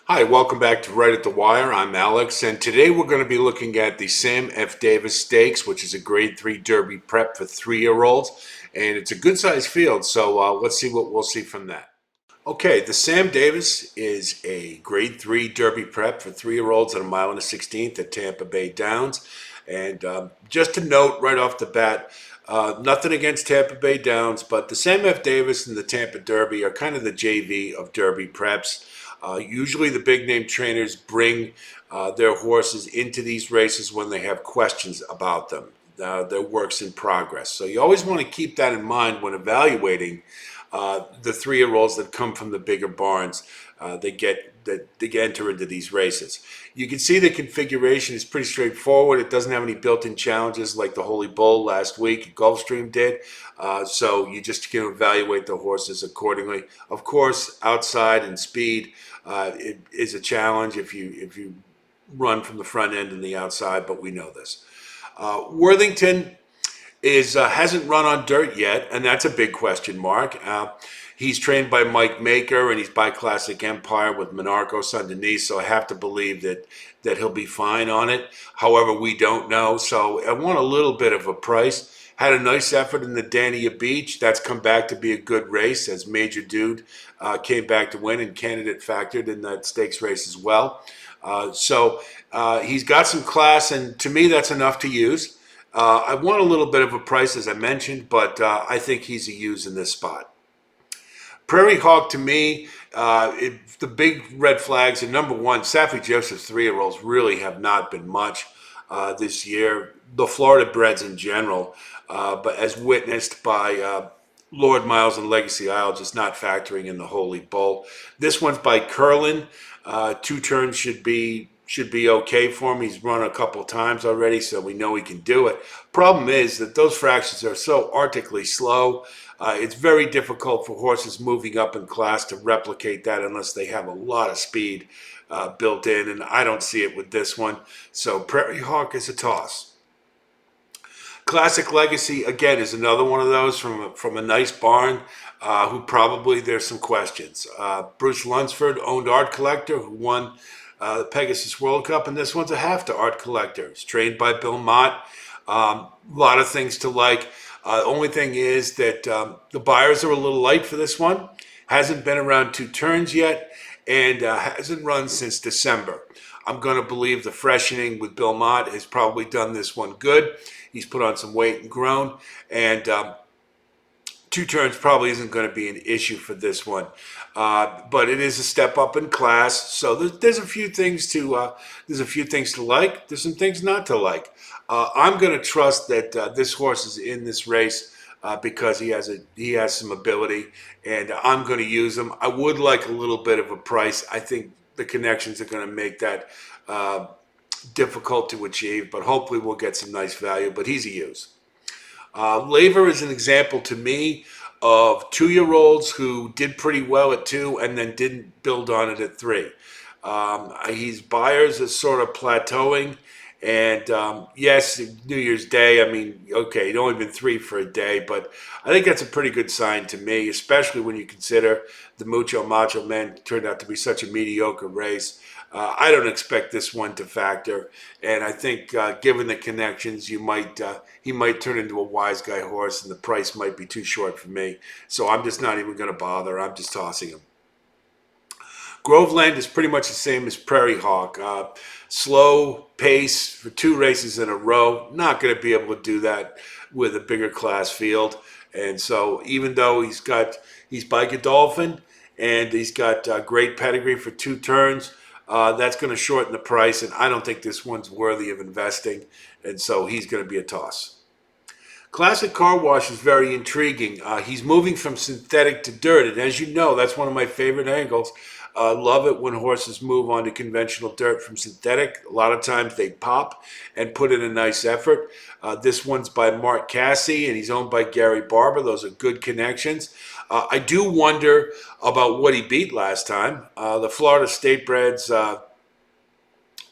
Hi, welcome back to Right at the Wire. I'm Alex, and today we're going to be looking at the Sam F. Davis Stakes, which is a Grade 3 Derby prep for 3-year-olds, and it's a good-sized field, so let's see what we'll see from that. Okay, the Sam Davis is a Grade 3 Derby prep for 3-year-olds at a mile and a 16th at Tampa Bay Downs. And just to note right off the bat, nothing against Tampa Bay Downs, but the Sam F. Davis and the Tampa Derby are kind of the JV of Derby preps. Usually the big name trainers bring their horses into these races when they have questions about them. Their works in progress. So you always want to keep that in mind when evaluating the 3-year-olds that come from the bigger barns. They enter into these races. You can see the configuration is pretty straightforward. It doesn't have any built-in challenges like the Holy Bull last week Gulfstream did. So you just can evaluate the horses accordingly. Of course, outside and speed it is a challenge if you run from the front end and the outside, but we know this. Worthington is hasn't run on dirt yet, and that's a big question mark. He's trained by Mike Maker, and he's by Classic Empire with Monarchos underneath, so I have to believe that he'll be fine on it. However, we don't know, so I want a little bit of a price. Had a nice effort in the Dania Beach. That's come back to be a good race as Major Dude came back to win, and Candidate factored in that stakes race as well. He's got some class, and to me, that's enough to use. I want a little bit of a price, as I mentioned, but I think he's a use in this spot. Prairie Hawk, to me, the big red flags are number one, Saffie Joseph's 3-year-olds really have not been much this year. The Florida breds in general, but as witnessed by Lord Miles and Legacy Isle, just not factoring in the Holy Bull. This one's by Curlin. 2 turns should be okay for him. He's run a couple of times already, so we know he can do it. Problem is that those fractions are so arctically slow. It's very difficult for horses moving up in class to replicate that unless they have a lot of speed built in, and I don't see it with this one. So Prairie Hawk is a toss. Classic Legacy, again, is another one of those from a nice barn who probably there's some questions. Bruce Lunsford owned Art Collector, who won the Pegasus World Cup, and this one's a half to Art Collector. He's trained by Bill Mott. A lot of things to like. Only thing is that the buyers are a little light for this one. Hasn't been around 2 turns yet, and hasn't run since December. I'm going to believe the freshening with Bill Mott has probably done this one good. He's put on some weight and grown, and 2 turns probably isn't going to be an issue for this one. But it is a step up in class, so there's a few things to like. There's some things not to like. I'm going to trust that this horse is in this race because he has some ability, and I'm going to use him. I would like a little bit of a price. I think the connections are going to make that difficult to achieve, but hopefully we'll get some nice value. But he's a use. Laver is an example to me of 2-year-olds who did pretty well at 2 and then didn't build on it at 3. His buyers are sort of plateauing. And yes, New Year's Day, I mean, okay, he'd only been 3 for a day, but I think that's a pretty good sign to me, especially when you consider the Mucho Macho Man turned out to be such a mediocre race. I don't expect this one to factor, and I think given the connections, he might turn into a wise guy horse, and the price might be too short for me. So I'm just not even going to bother. I'm just tossing him. Groveland is pretty much the same as Prairie Hawk. Slow pace for 2 races in a row. Not going to be able to do that with a bigger class field. And so even though he's by Godolphin and he's got great pedigree for 2 turns, that's going to shorten the price. And I don't think this one's worthy of investing. And so he's going to be a toss. Classic Car Wash is very intriguing. He's moving from synthetic to dirt, and as you know, that's one of my favorite angles. Love it when horses move on to conventional dirt from synthetic. A lot of times they pop and put in a nice effort. This one's by Mark Cassie, and he's owned by Gary Barber. Those are good connections. I do wonder about what he beat last time. The Florida State Breds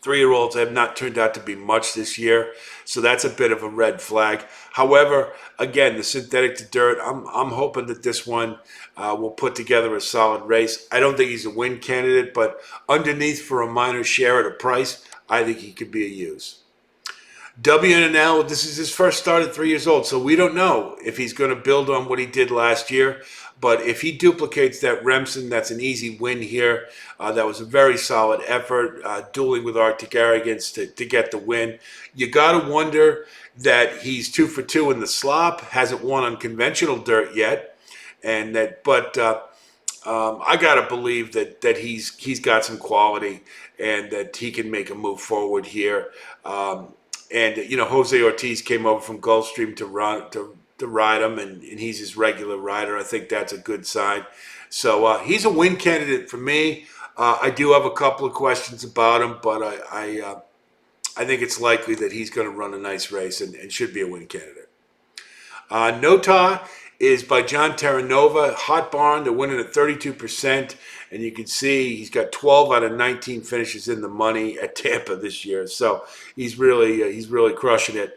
3-year-olds have not turned out to be much this year, so that's a bit of a red flag. However, again, the synthetic to dirt, I'm hoping that this one will put together a solid race. I don't think he's a win candidate, but underneath for a minor share at a price, I think he could be a use. WNL, this is his first start at 3 years old, so we don't know if he's going to build on what he did last year. But if he duplicates that Remsen, that's an easy win here. That was a very solid effort, dueling with Arctic Arrogance to get the win. You got to wonder that he's 2 for 2 in the slop, hasn't won on conventional dirt yet, and that. But I gotta believe that he's got some quality and that he can make a move forward here. And Jose Ortiz came over from Gulfstream to ride him, and he's his regular rider. I think that's a good sign. So he's a win candidate for me. I do have a couple of questions about him, but I think it's likely that he's going to run a nice race and should be a win candidate. Nota is by John Terranova. Hot barn. They're winning at 32%. And you can see he's got 12 out of 19 finishes in the money at Tampa this year. So he's really crushing it.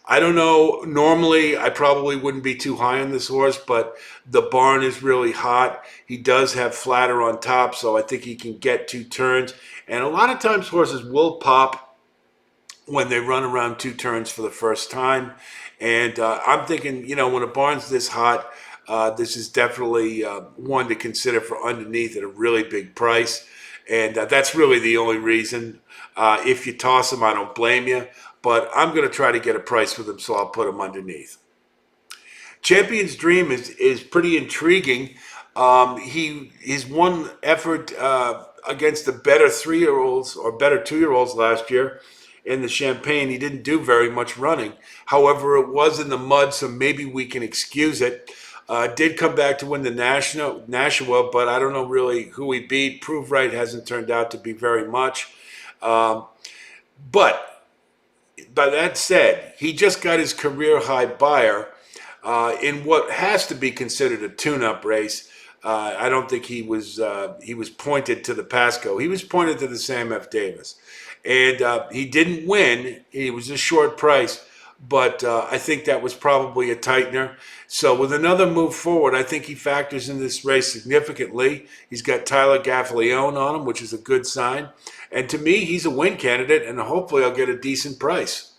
I don't know. Normally, I probably wouldn't be too high on this horse, but the barn is really hot. He does have flatter on top, so I think he can get 2 turns. And a lot of times horses will pop when they run around 2 turns for the first time. And I'm thinking, when a barn's this hot, this is definitely one to consider for underneath at a really big price. And that's really the only reason. If you toss him, I don't blame you. But I'm going to try to get a price with him, so I'll put him underneath. Champion's Dream is pretty intriguing. His one effort against the better 3-year-olds or better 2-year-olds last year in the Champagne, he didn't do very much running. However, it was in the mud, so maybe we can excuse it. Did come back to win the Nashua, but I don't know really who he beat. Prove Right hasn't turned out to be very much. But by that said, he just got his career high buyer in what has to be considered a tune-up race. I don't think he was pointed to the Pasco. He was pointed to the Sam F. Davis. And he didn't win. He was a short price, but I think that was probably a tightener. So with another move forward, I think he factors in this race significantly. He's got Tyler Gaffalione on him, which is a good sign. And to me, he's a win candidate, and hopefully I'll get a decent price.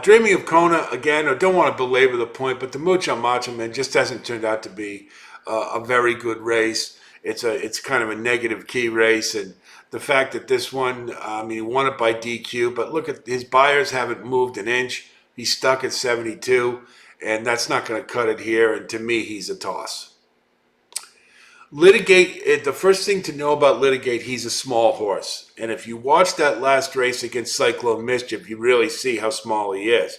Dreaming of Kona, again, I don't want to belabor the point, but the Mucho Macho Man just hasn't turned out to be a very good race. It's kind of a negative key race, and the fact that this one, he won it by DQ, but look at his buyers haven't moved an inch. He's stuck at 72, and that's not going to cut it here, and to me, he's a toss. Litigate, the first thing to know about Litigate, he's a small horse. And if you watch that last race against Cyclone Mischief, you really see how small he is.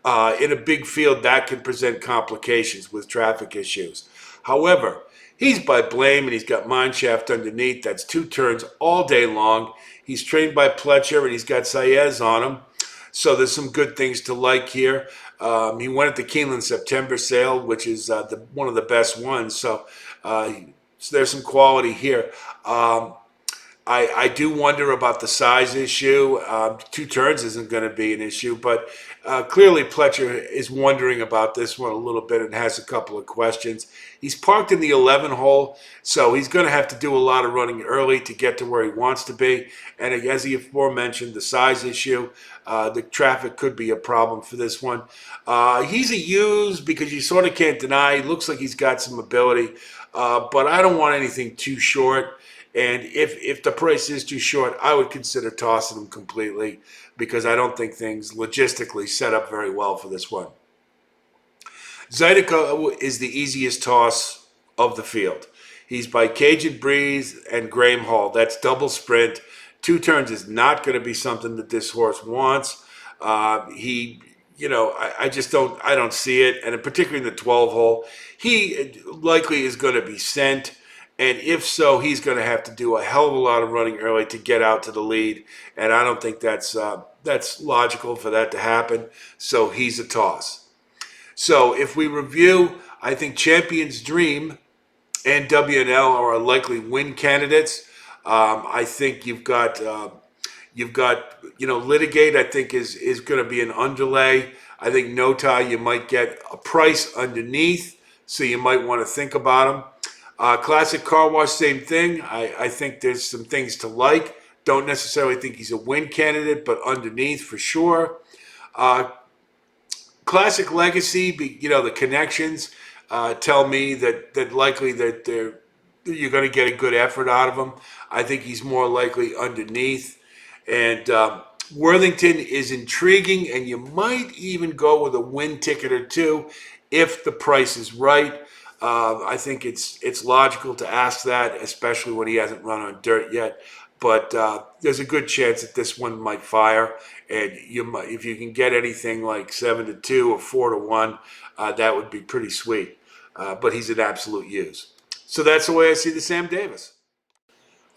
In a big field, that can present complications with traffic issues. However, he's by Blame, and he's got Mineshaft underneath. That's 2 turns all day long. He's trained by Pletcher, and he's got Saez on him. So there's some good things to like here. He went at the Keeneland September sale, which is one of the best ones. So there's some quality here. I do wonder about the size issue. 2 turns isn't going to be an issue, but clearly Pletcher is wondering about this one a little bit and has a couple of questions. He's parked in the 11 hole, so he's going to have to do a lot of running early to get to where he wants to be. And as he aforementioned, the size issue, the traffic could be a problem for this one. He's a use because you sort of can't deny. He looks like he's got some ability, but I don't want anything too short. And if the price is too short, I would consider tossing him completely because I don't think things logistically set up very well for this one. Zydeco is the easiest toss of the field. He's by Cajun Breeze and Graham Hall. That's double sprint. 2 turns is not going to be something that this horse wants. I don't see it. And particularly in the 12 hole, he likely is going to be sent. And if so, he's going to have to do a hell of a lot of running early to get out to the lead. And I don't think that's logical for that to happen. So he's a toss. So if we review, I think Champion's Dream and WNL are likely win candidates. I think you've got Litigate. I think is going to be an underlay. I think Nota, you might get a price underneath, so you might want to think about him. Classic Car Wash, same thing. I think there's some things to like. Don't necessarily think he's a win candidate, but underneath for sure. Uh, Classic Legacy, the connections tell me that likely that you're going to get a good effort out of him. I think he's more likely underneath. And Worthington is intriguing, and you might even go with a win ticket or two if the price is right. I think it's logical to ask that, especially when he hasn't run on dirt yet. But there's a good chance that this one might fire, and if you can get anything like 7-2 or 4-1, that would be pretty sweet. But he's an absolute use. So that's the way I see the Sam Davis.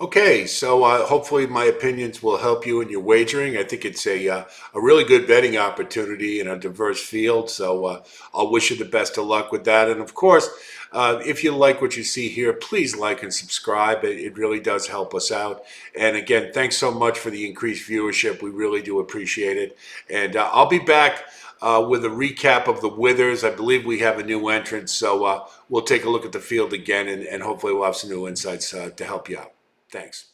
Okay, so hopefully my opinions will help you in your wagering. I think it's a really good betting opportunity in a diverse field. So I'll wish you the best of luck with that. And of course, if you like what you see here, please like and subscribe. It really does help us out. And again, thanks so much for the increased viewership. We really do appreciate it. And I'll be back with a recap of the Withers. I believe we have a new entrant, so we'll take a look at the field again, and hopefully we'll have some new insights to help you out. Thanks.